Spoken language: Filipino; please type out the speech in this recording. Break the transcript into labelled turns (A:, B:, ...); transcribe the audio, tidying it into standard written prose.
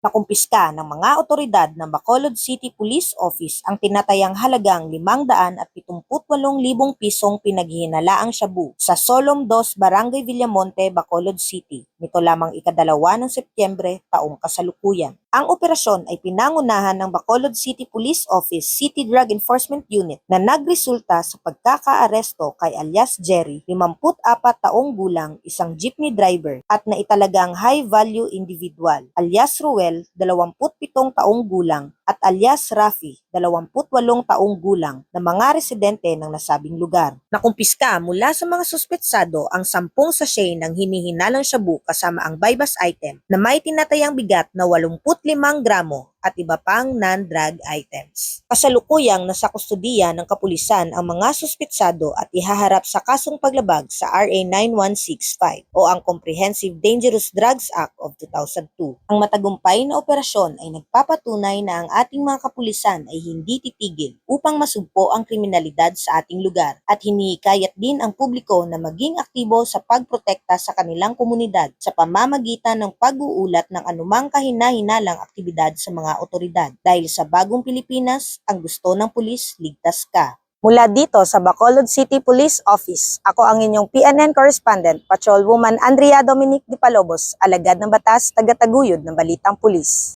A: Nakumpiska ng mga otoridad ng Bacolod City Police Office ang tinatayang halagang 578,000 pisong pinaghihinalaang shabu sa Solom 2, Barangay Villamonte, Bacolod City, nito lamang ikadalawa ng Setyembre taong kasalukuyan. Ang operasyon ay pinangunahan ng Bacolod City Police Office City Drug Enforcement Unit na nagresulta sa pagkakaaresto kay alias Jerry, 54 taong gulang, isang jeepney driver, at naitalagang high-value individual, alias Ruel, 27 taong gulang, at alias Rafi, 28 taong gulang, na mga residente ng nasabing lugar. Nakumpiska mula sa mga suspetsado ang 10 sachet ng hinihinalang shabu kasama ang buy-bust item na may tinatayang bigat na 85 gramo at iba pang non-drug items. Kasalukuyang nasa kustudiya ng kapulisan ang mga suspetsado at ihaharap sa kasong paglabag sa RA 9165 o ang Comprehensive Dangerous Drugs Act of 2002. Ang matagumpay na operasyon ay nagpapatunay na ang ating mga kapulisan ay hindi titigil upang masugpo ang kriminalidad sa ating lugar at hinihikayat din ang publiko na maging aktibo sa pagprotekta sa kanilang komunidad sa pamamagitan ng pag-uulat ng anumang kahina-hinalang aktibidad sa mga otoridad. Dahil sa bagong Pilipinas, ang gusto ng pulis, ligtas ka. Mula dito sa Bacolod City Police Office, ako ang inyong PNN correspondent, Patrolwoman Andrea Dominic Di Palobos, alagad ng batas, tagataguyod ng Balitang Pulis.